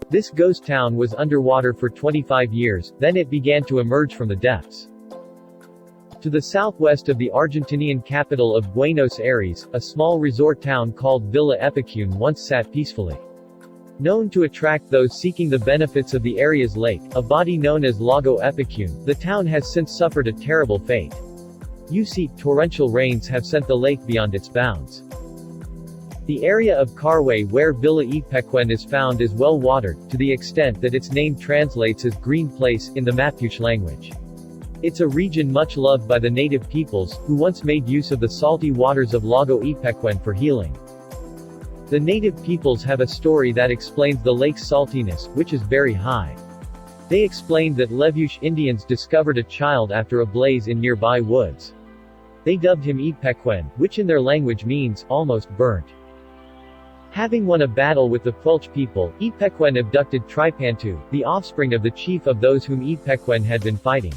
This ghost town was underwater for 25 years, then it began to emerge from the depths. To the southwest of the Argentinian capital of Buenos Aires, a small resort town called Villa Epecuen once sat peacefully. Known to attract those seeking the benefits of the area's lake, a body known as Lago Epecuen, the town has since suffered a terrible fate. Torrential rains have sent the lake beyond its bounds. The area of Carway where Villa Epecuen is found is well watered, to the extent that its name translates as green place in the Mapuche language. It's a region much loved by the native peoples, who once made use of the salty waters of Lago Epecuen for healing. The native peoples have a story that explains the lake's saltiness, which is very high. They explained that Levuche Indians discovered a child after a blaze in nearby woods. They dubbed him Epecuen, which in their language means, almost burnt. Having won a battle with the Puelche people, Epecuen abducted Tripantu, the offspring of the chief of those whom Epecuen had been fighting.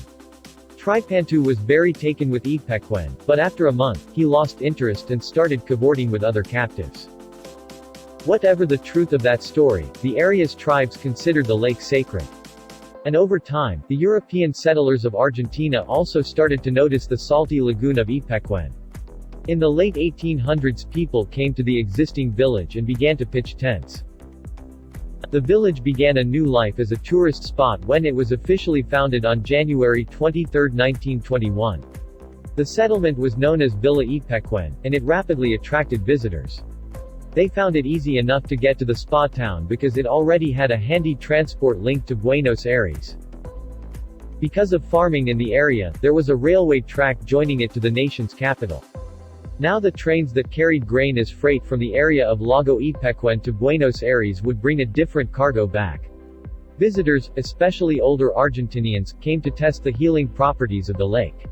Tripantu was very taken with Epecuen, but after a month, he lost interest and started cavorting with other captives. Whatever the truth of that story, the area's tribes considered the lake sacred. And over time, the European settlers of Argentina also started to notice the salty lagoon of Epecuen. In the late 1800s, people came to the existing village and began to pitch tents. The village began a new life as a tourist spot when it was officially founded on January 23, 1921. The settlement was known as Villa Epecuen, and it rapidly attracted visitors. They found it easy enough to get to the spa town because it already had a handy transport link to Buenos Aires. Because of farming in the area, there was a railway track joining it to the nation's capital. Now the trains that carried grain as freight from the area of Lago Epecuen to Buenos Aires would bring a different cargo back. Visitors, especially older Argentinians, came to test the healing properties of the lake.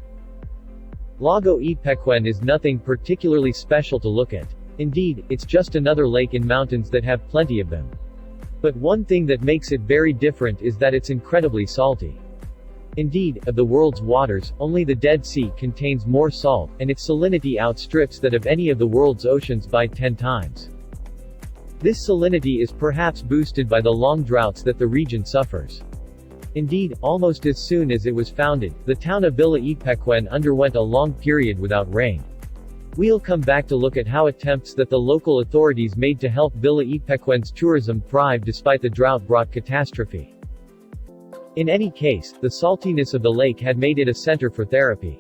Lago Epecuen is nothing particularly special to look at. Indeed, it's just another lake in mountains that have plenty of them. But one thing that makes it very different is that it's incredibly salty. Indeed, of the world's waters, only the Dead Sea contains more salt, and its salinity outstrips that of any of the world's oceans by 10 times. This salinity is perhaps boosted by the long droughts that the region suffers. Indeed, almost as soon as it was founded, the town of Villa Epecuen underwent a long period without rain. We'll come back to look at how attempts that the local authorities made to help Villa Epecuen's tourism thrive despite the drought brought catastrophe. In any case, the saltiness of the lake had made it a center for therapy.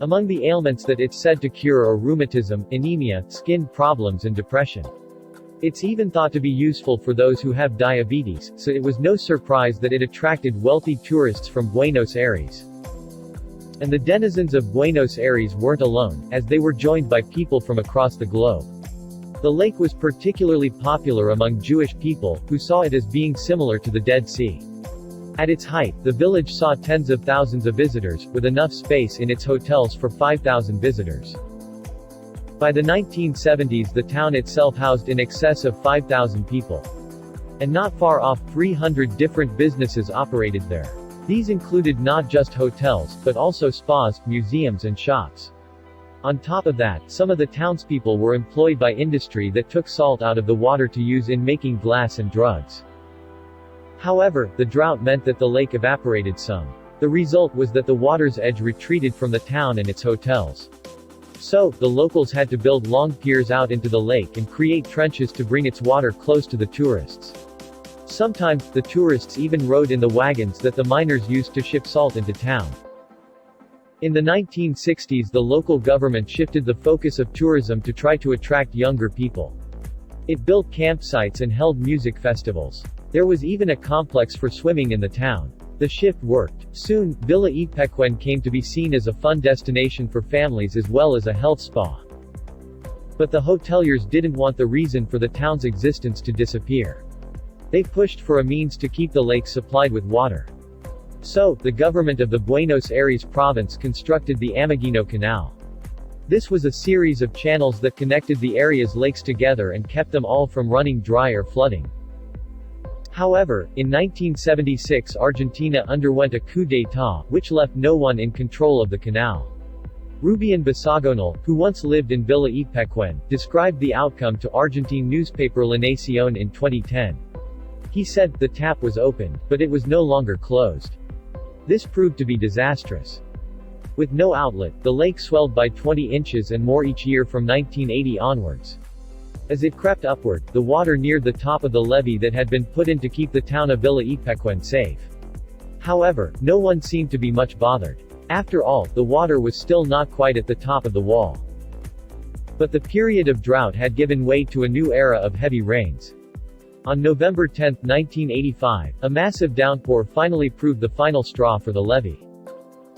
Among the ailments that it's said to cure are rheumatism, anemia, skin problems and depression. It's even thought to be useful for those who have diabetes, so it was no surprise that it attracted wealthy tourists from Buenos Aires. And the denizens of Buenos Aires weren't alone, as they were joined by people from across the globe. The lake was particularly popular among Jewish people, who saw it as being similar to the Dead Sea. At its height, the village saw tens of thousands of visitors, with enough space in its hotels for 5,000 visitors. By the 1970s, the town itself housed in excess of 5,000 people. And not far off, 300 different businesses operated there. These included not just hotels, but also spas, museums and shops. On top of that, some of the townspeople were employed by industry that took salt out of the water to use in making glass and drugs. However, the drought meant that the lake evaporated some. The result was that the water's edge retreated from the town and its hotels. So, the locals had to build long piers out into the lake and create trenches to bring its water close to the tourists. Sometimes, the tourists even rode in the wagons that the miners used to ship salt into town. In the 1960s, the local government shifted the focus of tourism to try to attract younger people. It built campsites and held music festivals. There was even a complex for swimming in the town. The shift worked. Soon, Villa Epecuen came to be seen as a fun destination for families as well as a health spa. But the hoteliers didn't want the reason for the town's existence to disappear. They pushed for a means to keep the lake supplied with water. So, the government of the Buenos Aires province constructed the Ameghino Canal. This was a series of channels that connected the area's lakes together and kept them all from running dry or flooding. However, in 1976 Argentina underwent a coup d'état, which left no one in control of the canal. Rubian Basagonal, who once lived in Villa Epecuen, described the outcome to Argentine newspaper La Nación in 2010. He said, the tap was open, but it was no longer closed. This proved to be disastrous. With no outlet, the lake swelled by 20 inches and more each year from 1980 onwards. As it crept upward, the water neared the top of the levee that had been put in to keep the town of Villa Epecuen safe. However, no one seemed to be much bothered. After all, the water was still not quite at the top of the wall. But the period of drought had given way to a new era of heavy rains. On November 10, 1985, a massive downpour finally proved the final straw for the levee.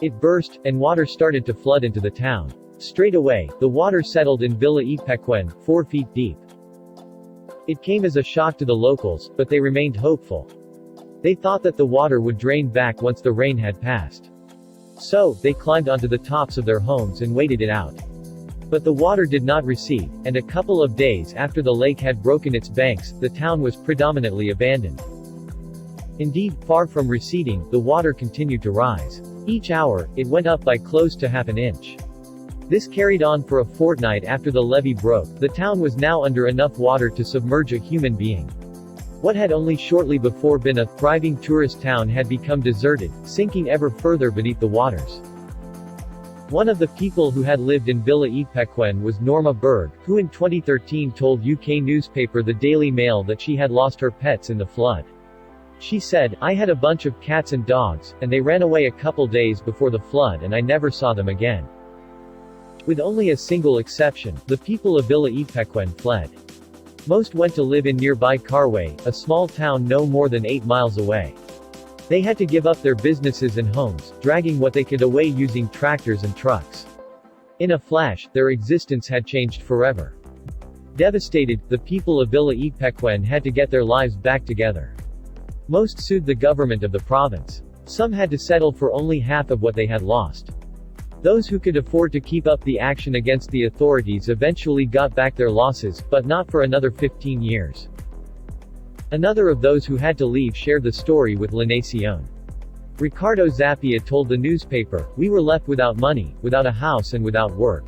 It burst, and water started to flood into the town. Straight away, the water settled in Villa Epecuen, 4 feet deep. It came as a shock to the locals, but they remained hopeful. They thought that the water would drain back once the rain had passed. So, they climbed onto the tops of their homes and waited it out. But the water did not recede, and a couple of days after the lake had broken its banks, the town was predominantly abandoned. Indeed, far from receding, the water continued to rise. Each hour, it went up by close to half an inch. This carried on for a fortnight after the levee broke. The town was now under enough water to submerge a human being. What had only shortly before been a thriving tourist town had become deserted, sinking ever further beneath the waters. One of the people who had lived in Villa Epecuen was Norma Berg, who in 2013 told UK newspaper The Daily Mail that she had lost her pets in the flood. She said, "I had a bunch of cats and dogs, and they ran away a couple days before the flood and I never saw them again." With only a single exception, the people of Villa Epecuen fled. Most went to live in nearby Carway, a small town no more than 8 miles away. They had to give up their businesses and homes, dragging what they could away using tractors and trucks. In a flash, their existence had changed forever. Devastated, the people of Villa Epecuen had to get their lives back together. Most sued the government of the province. Some had to settle for only half of what they had lost. Those who could afford to keep up the action against the authorities eventually got back their losses, but not for another 15 years. Another of those who had to leave shared the story with La Nación. Ricardo Zappia told the newspaper, "We were left without money, without a house and without work.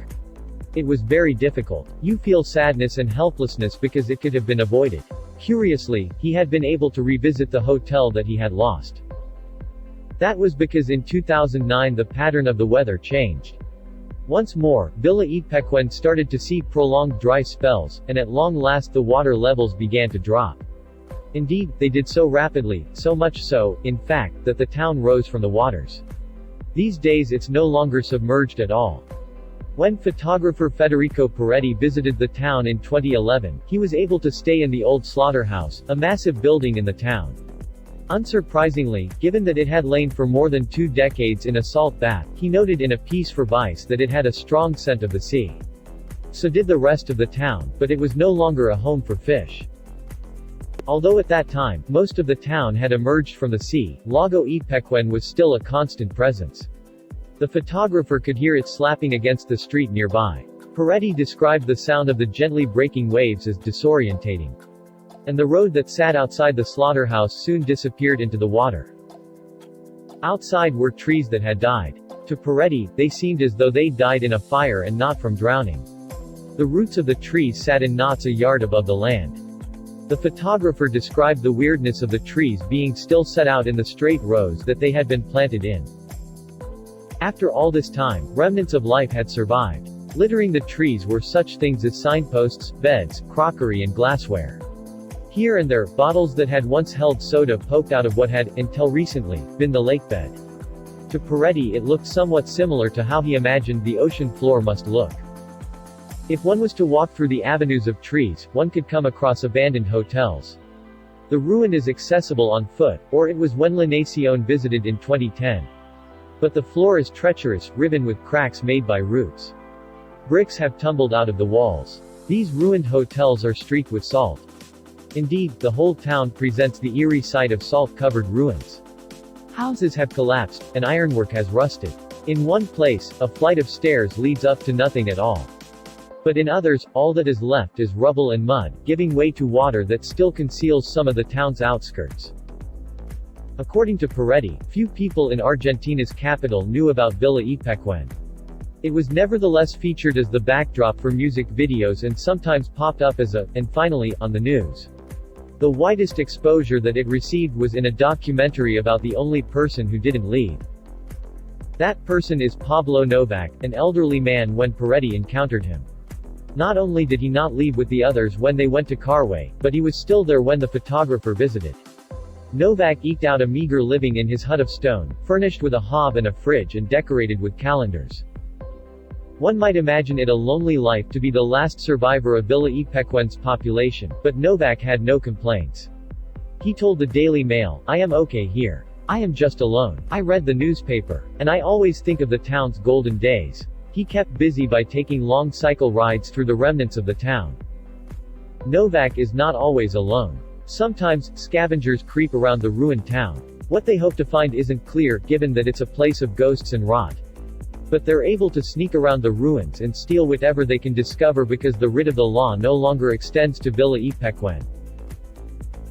It was very difficult. You feel sadness and helplessness because it could have been avoided." Curiously, he had been able to revisit the hotel that he had lost. That was because in 2009 the pattern of the weather changed. Once more, Villa Epecuen started to see prolonged dry spells, and at long last the water levels began to drop. Indeed, they did so rapidly, so much so, in fact, that the town rose from the waters. These days it's no longer submerged at all. When photographer Federico Peretti visited the town in 2011, he was able to stay in the old slaughterhouse, a massive building in the town. Unsurprisingly, given that it had lain for more than 2 decades in a salt bath, he noted in a piece for Vice that it had a strong scent of the sea. So did the rest of the town, but it was no longer a home for fish. Although at that time, most of the town had emerged from the sea, Lago Epecuen was still a constant presence. The photographer could hear it slapping against the street nearby. Peretti described the sound of the gently breaking waves as disorientating. And the road that sat outside the slaughterhouse soon disappeared into the water. Outside were trees that had died. To Peretti, they seemed as though they died in a fire and not from drowning. The roots of the trees sat in knots a yard above the land. The photographer described the weirdness of the trees being still set out in the straight rows that they had been planted in. After all this time, remnants of life had survived. Littering the trees were such things as signposts, beds, crockery and glassware. Here and there, bottles that had once held soda poked out of what had, until recently, been the lakebed. To Peretti it looked somewhat similar to how he imagined the ocean floor must look. If one was to walk through the avenues of trees, one could come across abandoned hotels. The ruin is accessible on foot, or it was when La Nación visited in 2010. But the floor is treacherous, riven with cracks made by roots. Bricks have tumbled out of the walls. These ruined hotels are streaked with salt. Indeed, the whole town presents the eerie sight of salt-covered ruins. Houses have collapsed, and ironwork has rusted. In one place, a flight of stairs leads up to nothing at all. But in others, all that is left is rubble and mud, giving way to water that still conceals some of the town's outskirts. According to Peretti, few people in Argentina's capital knew about Villa Epecuen. It was nevertheless featured as the backdrop for music videos and sometimes popped up as and finally, on the news. The widest exposure that it received was in a documentary about the only person who didn't leave. That person is Pablo Novak, an elderly man when Peretti encountered him. Not only did he not leave with the others when they went to Carway, but he was still there when the photographer visited. Novak eked out a meager living in his hut of stone, furnished with a hob and a fridge and decorated with calendars. One might imagine it a lonely life to be the last survivor of Villa Epecuen's population, but Novak had no complaints. He told the Daily Mail, "I am okay here. I am just alone. I read the newspaper, and I always think of the town's golden days." He kept busy by taking long cycle rides through the remnants of the town. Novak is not always alone. Sometimes, scavengers creep around the ruined town. What they hope to find isn't clear, given that it's a place of ghosts and rot. But they're able to sneak around the ruins and steal whatever they can discover because the writ of the law no longer extends to Villa Epecuen.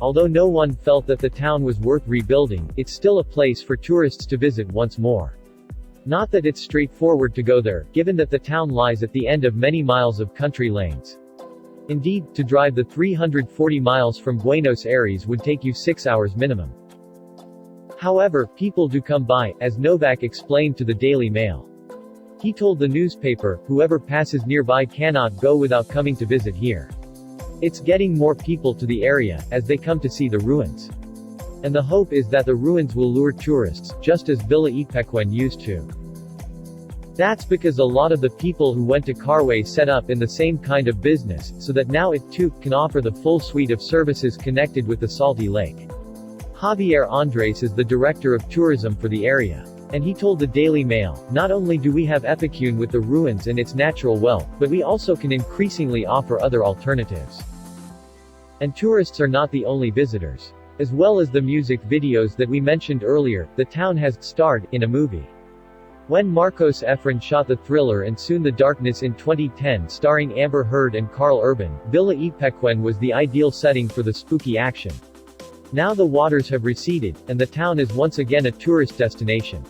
Although no one felt that the town was worth rebuilding, it's still a place for tourists to visit once more. Not that it's straightforward to go there, given that the town lies at the end of many miles of country lanes. Indeed, to drive the 340 miles from Buenos Aires would take you 6 hours minimum. However, people do come by, as Novak explained to the Daily Mail. He told the newspaper, "Whoever passes nearby cannot go without coming to visit here. It's getting more people to the area, as they come to see the ruins. And the hope is that the ruins will lure tourists, just as Villa Epecuen used to. That's because a lot of the people who went to Carway set up in the same kind of business, so that now it too can offer the full suite of services connected with the salty lake." Javier Andres is the director of tourism for the area. And he told the Daily Mail, "Not only do we have Epecuen with the ruins and its natural wealth, but we also can increasingly offer other alternatives. And tourists are not the only visitors. As well as the music videos that we mentioned earlier, the town has starred in a movie. When Marcos Efron shot the thriller And Soon the Darkness in 2010 starring Amber Heard and Karl Urban, Villa Epecuen was the ideal setting for the spooky action. Now the waters have receded, and the town is once again a tourist destination.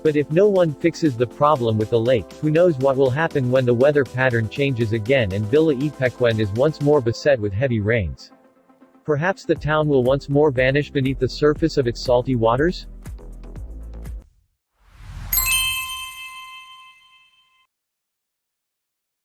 But if no one fixes the problem with the lake, who knows what will happen when the weather pattern changes again and Villa Epecuen is once more beset with heavy rains. Perhaps the town will once more vanish beneath the surface of its salty waters?